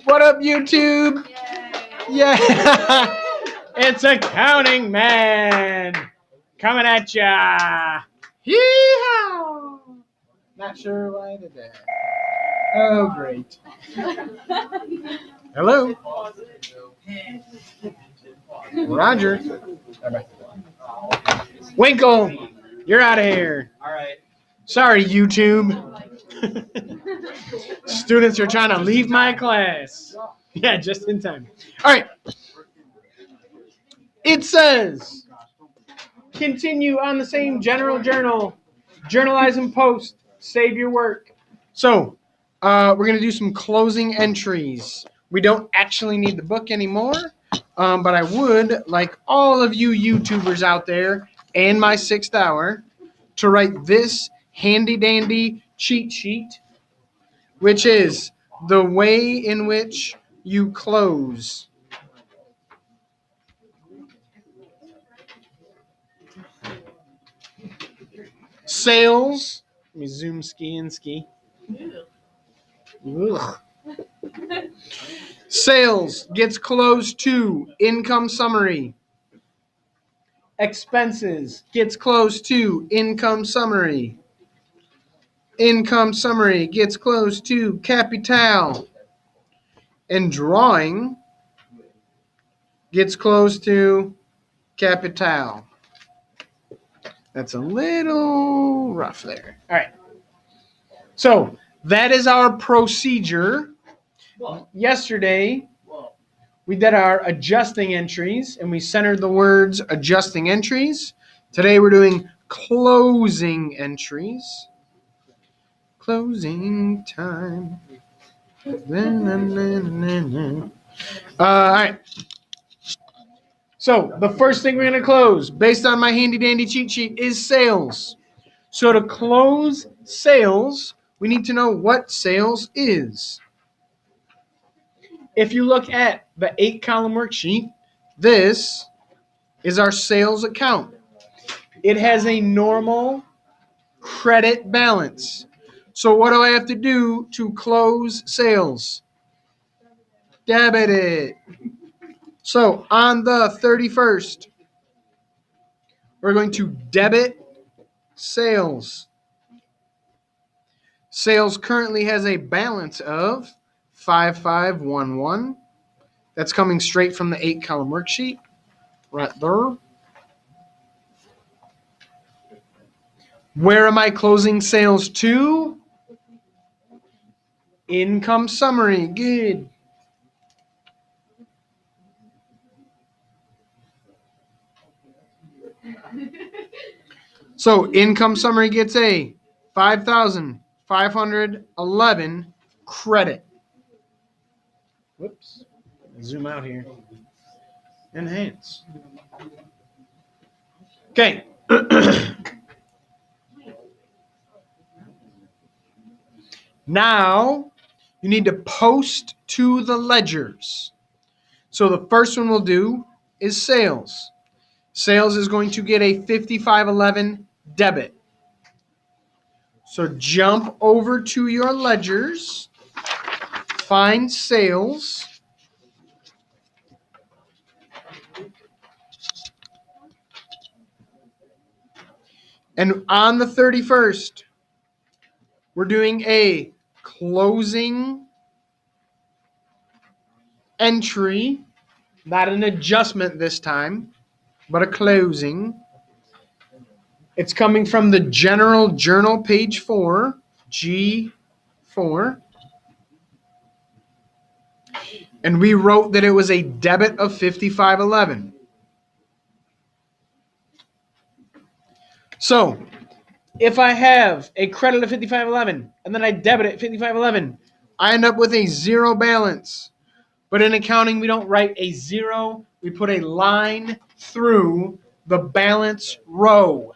What up, YouTube? Yeah. It's Accounting Man coming at ya. Yeehaw! Not sure why I did that. Oh, great. Hello. Roger. Bye-bye. Winkle, you're out of here. All right. Sorry, YouTube. Students are trying to leave my class. Yeah, just in time. All right. It says, continue on the same general journal. Journalize and post. Save your work. So, we're going to do some closing entries. We don't actually need the book anymore, but I would like all of you YouTubers out there and my 6th hour to write this handy-dandy cheat sheet, which is the way in which you close. Sales. Let me zoom ski. Ugh. Sales gets closed to income summary. Expenses gets closed to income summary. Income summary gets closed to capital. And drawing gets closed to capital. That's a little rough there. All right. So that is our procedure. Yesterday, we did our adjusting entries, and we centered the words adjusting entries. Today, we're doing closing entries. Closing time. All right. So the first thing we're going to close, based on my handy-dandy cheat sheet, is sales. So to close sales, we need to know what sales is. If you look at the 8-column worksheet, this is our sales account. It has a normal credit balance. So what do I have to do to close sales? Debit it. So on the 31st, we're going to debit sales. Sales currently has a balance of 5511. That's coming straight from the 8-column worksheet. Right there. Where am I closing sales to? Income summary. Good. So income summary gets a 5,511 credit. Whoops. Zoom out here. Enhance. Okay. Now, you need to post to the ledgers. So the first one we'll do is sales. Sales is going to get a 5511 debit. So jump over to your ledgers, find sales, and on the 31st, we're doing a closing entry, not an adjustment this time, but a closing. It's coming from the general journal, page 4, G4. And we wrote that it was a debit of 5511. So, if I have a credit of 5511 and then I debit it 5511, I end up with a zero balance. But in accounting, we don't write a zero. We put a line through the balance row.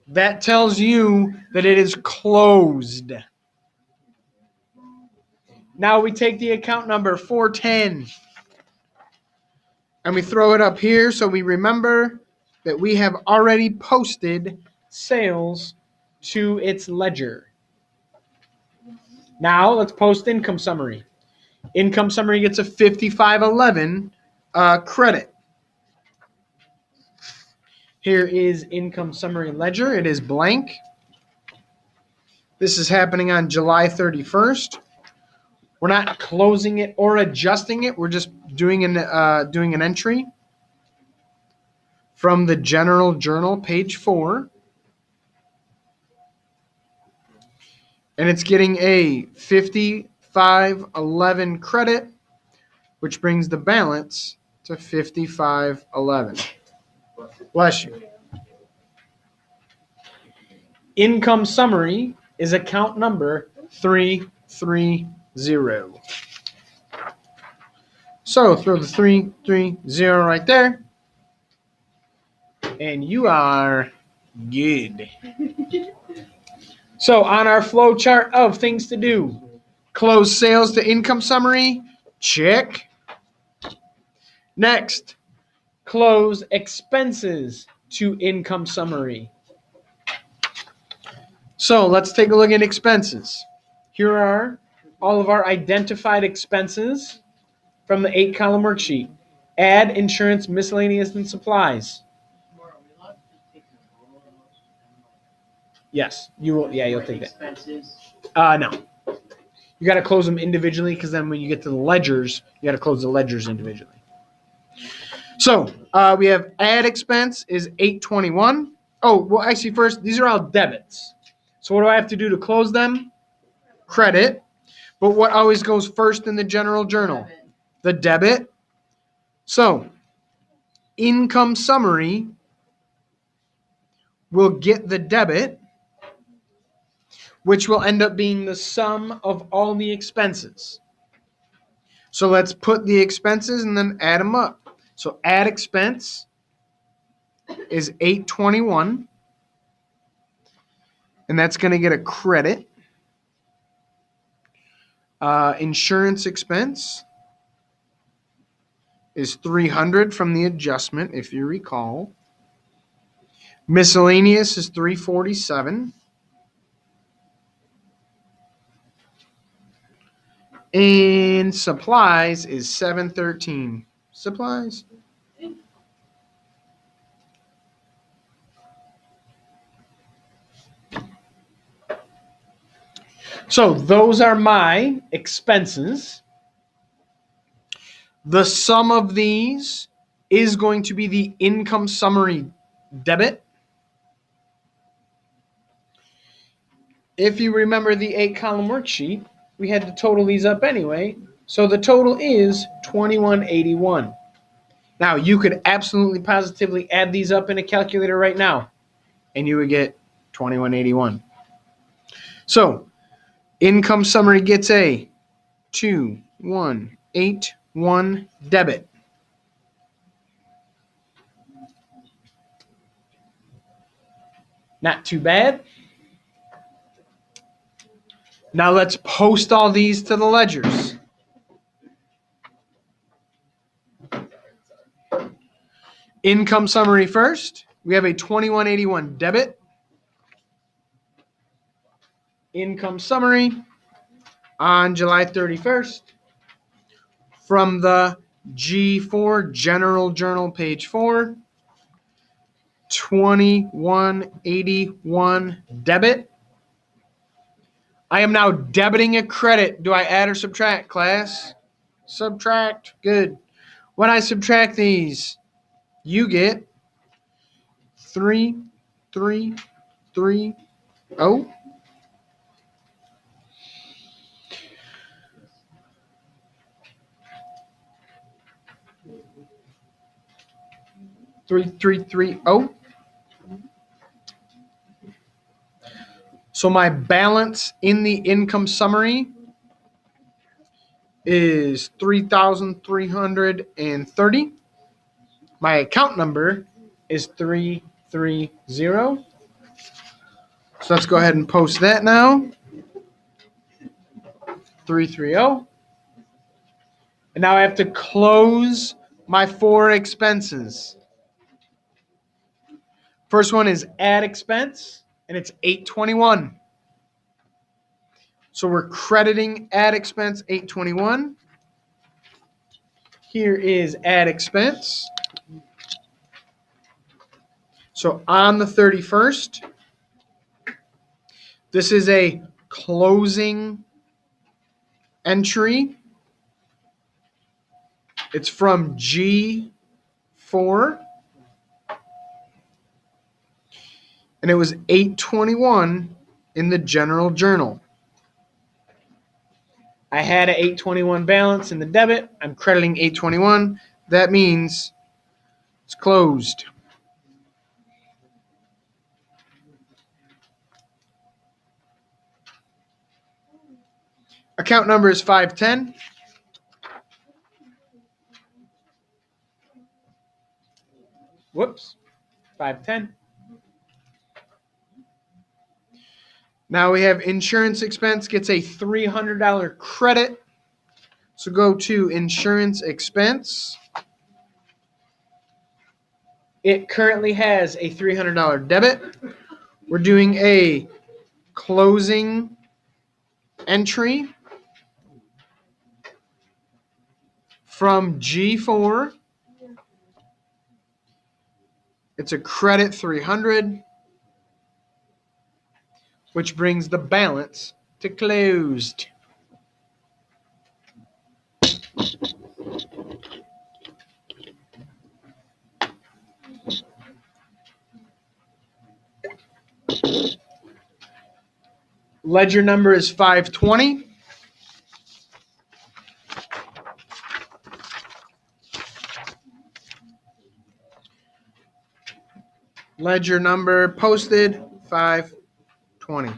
That tells you that it is closed. Now we take the account number 410 and we throw it up here so we remember that we have already posted sales to its ledger. Now let's post income summary. Income summary gets a 5511 credit. Here is income summary ledger. It is blank. This is happening on July 31st. We're not closing it or adjusting it. We're just doing an entry from the general journal, page 4. And it's getting a 5511 credit, which brings the balance to 5511. Bless you. Income summary is account number 330. So throw the 330 right there, and you are good. So on our flow chart of things to do, close sales to income summary, check. Next, close expenses to income summary. So let's take a look at expenses. Here are all of our identified expenses from the 8-column worksheet. Add insurance, miscellaneous, and supplies. Yes, you will. Yeah, you'll take it. No. You got to close them individually because then when you get to the ledgers, you got to close the ledgers individually. So we have add expense is 821. Oh, well, actually, first, these are all debits. So what do I have to do to close them? Credit. But what always goes first in the general journal? The debit. So income summary will get the debit, which will end up being the sum of all the expenses. So let's put the expenses and then add them up. So add expense is 821, and that's going to get a credit. Insurance expense is 300 from the adjustment, if you recall. Miscellaneous is 347. And supplies is 713. Supplies. So those are my expenses. The sum of these is going to be the income summary debit. If you remember the 8-column worksheet, we had to total these up anyway. So the total is 2181. Now, you could absolutely positively add these up in a calculator right now, and you would get 2181. So income summary gets a 2181 debit. Not too bad. Now let's post all these to the ledgers. Income summary first. We have a 2181 debit. Income summary on July 31st from the G4 General Journal, page 4. 2181 debit. I am now debiting a credit. Do I add or subtract, class? Subtract. Good. When I subtract these, you get 3330. 3330. So my balance in the income summary is 3,330. My account number is 330. So let's go ahead and post that now. 330. And now I have to close my 4 expenses. First one is add expense, and it's 821. So we're crediting add expense 821. Here is add expense. So on the 31st, this is a closing entry. It's from G4. And it was 821 in the general journal. I had an 821 balance in the debit. I'm crediting 821. That means it's closed. Account number is 510. Whoops, 510. Now we have insurance expense gets a $300 credit. So go to insurance expense. It currently has a $300 debit. We're doing a closing entry from G4. It's a credit 300, which brings the balance to closed. Ledger number is 520. Ledger number posted 520.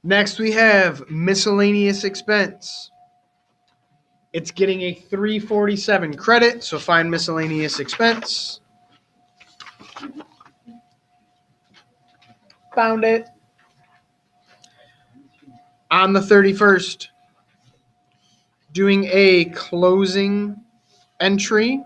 Next we have miscellaneous expense. It's getting a 347 credit, so find miscellaneous expense. Found it. On the 31st, doing a closing entry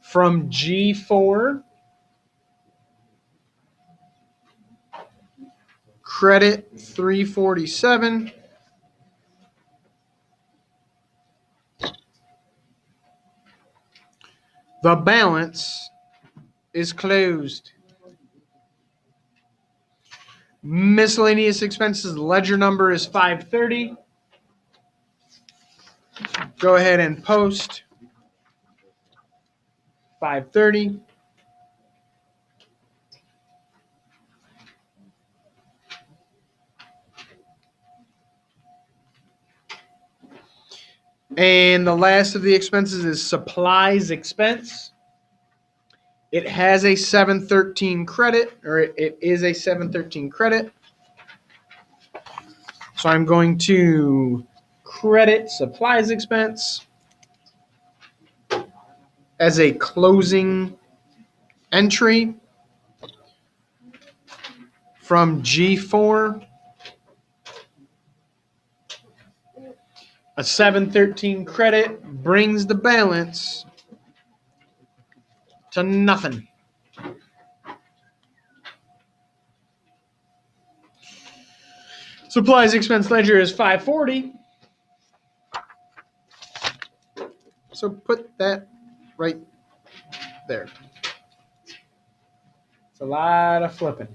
from G4. Credit 347. The balance is closed. Miscellaneous expenses ledger number is 530. Go ahead and post 530. And the last of the expenses is supplies expense. It has a 713 credit, or it is a 713 credit. So I'm going to credit supplies expense as a closing entry from G4. A 713 credit brings the balance to nothing. Supplies expense ledger is 540. So put that right there. It's a lot of flipping.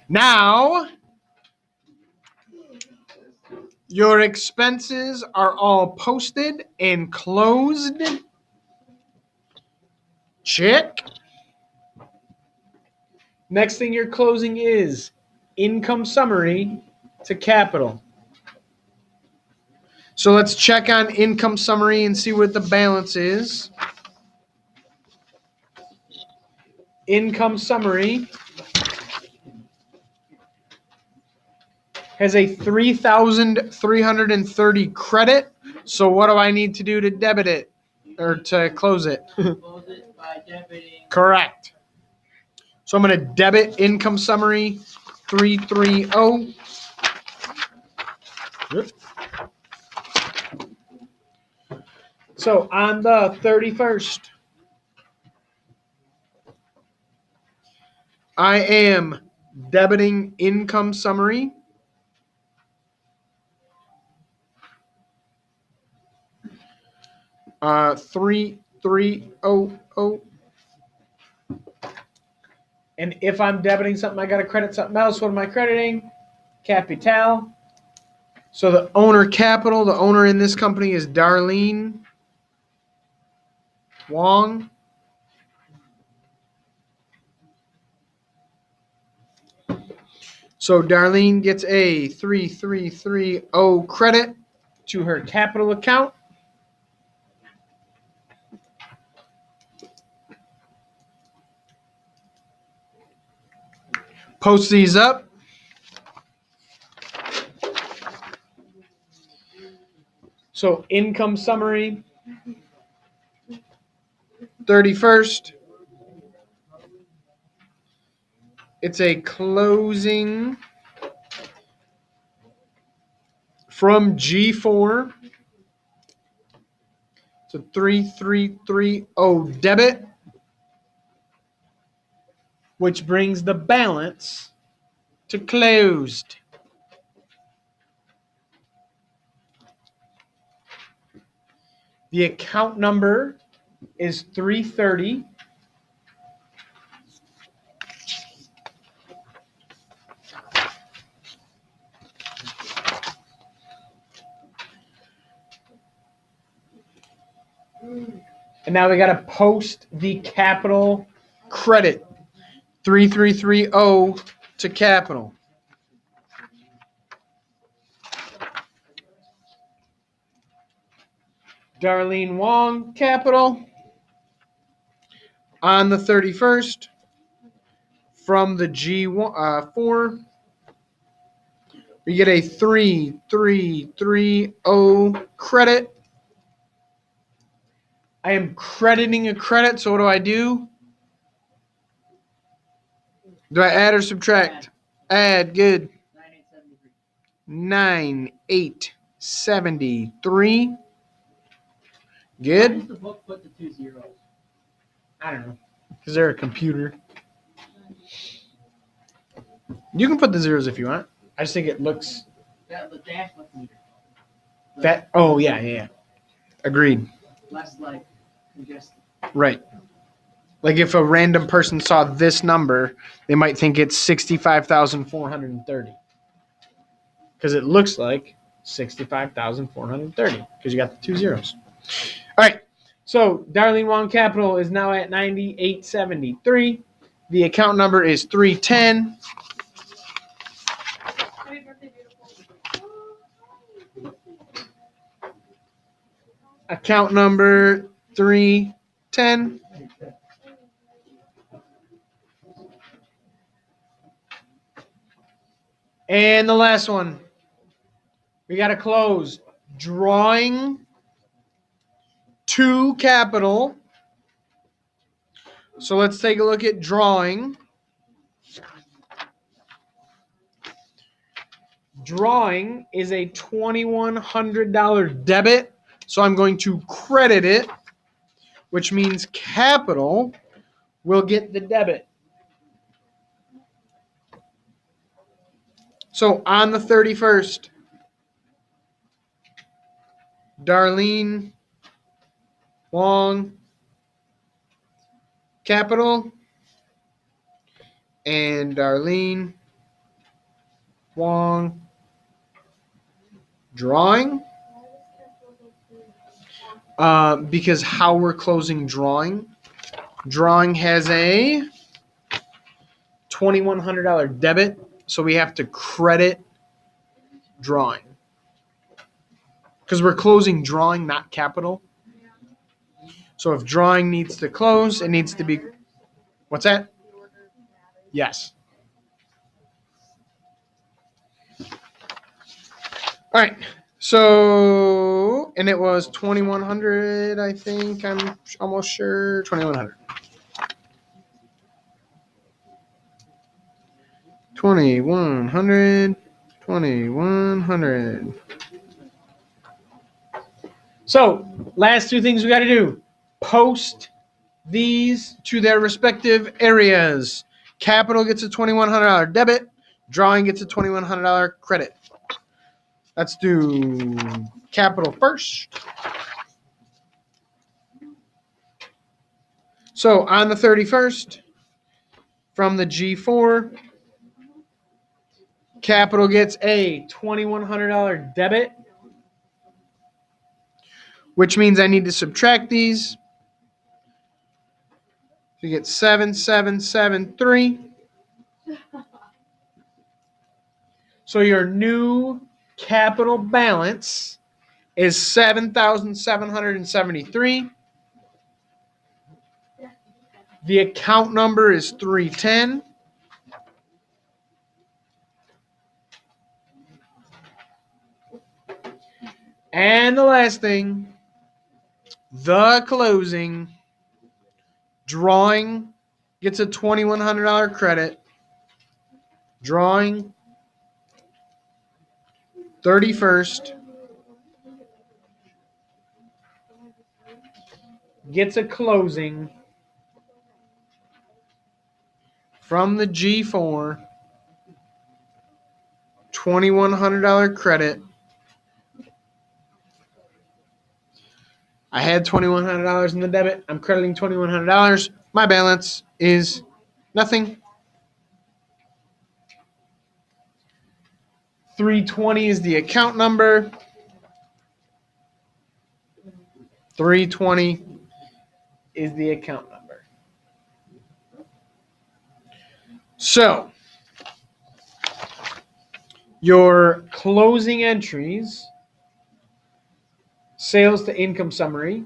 Now, your expenses are all posted and closed. Check. Next thing you're closing is income summary to capital. So let's check on income summary and see what the balance is. Income summary has a 3,330 credit. So what do I need to do to debit it or to close it? Close it by debiting. Correct. So I'm going to debit income summary 330. So on the 31st, I am debiting income summary. Uh, 3300. And if I'm debiting something, I got to credit something else. What am I crediting? Capital. So the owner capital, the owner in this company is Darlene Wong. So Darlene gets a 3330 credit to her capital account. Post these up. So income summary, 31st. It's a closing from G4. So 3330 debit, which brings the balance to closed. The account number is 330. And now we got to post the capital credit, 3330 to capital. Darlene Wong, capital. On the 31st, from the G4, we get a 3330 credit. I am crediting a credit, so what do? Do I add or subtract? Add, good. 9873. Good. Why does the book put the 2 zeros? I don't know. Because they're a computer. You can put the zeros if you want. I just think it looks. The dash looks neater. That. Oh, yeah. Agreed. Less like congested. Right. Like if a random person saw this number, they might think it's 65,430. Because it looks like 65,430. Because you got the 2 zeros. All right. So Darlene Wong Capital is now at 9873. The account number is 310. Happy birthday, beautiful. Account number 310. And the last one. We got to close. Drawing to capital. So let's take a look at drawing. Drawing is a $2,100 debit. So I'm going to credit it, which means capital will get the debit. So on the 31st, Darlene Wong Capital and Darlene Wong Drawing. Because how we're closing drawing. Drawing has a $2,100 debit, so we have to credit drawing. Because we're closing drawing, not capital. So if drawing needs to close, it needs to be. What's that? Yes. All right. So, and it was 2,100, I think. I'm almost sure. 2,100. 2,100. 2,100. So, last two things we got to do. Post these to their respective areas. Capital gets a $2,100 debit. Drawing gets a $2,100 credit. Let's do capital first. So on the 31st, from the G4, capital gets a $2,100 debit, which means I need to subtract these. You get 7773. So your new capital balance is 7,773. The account number is 310. And the last thing, the closing. Drawing gets a $2,100 credit. Drawing 31st gets a closing from the G4, $2,100 credit. I had $2,100 in the debit. I'm crediting $2,100. My balance is nothing. 320 is the account number. 320 is the account number. So, your closing entries, sales to income summary,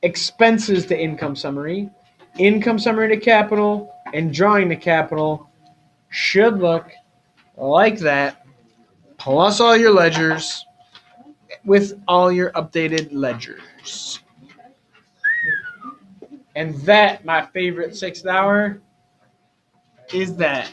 expenses to income summary to capital, and drawing to capital should look like that, plus all your ledgers with all your updated ledgers. And that, my favorite 6th hour, is that.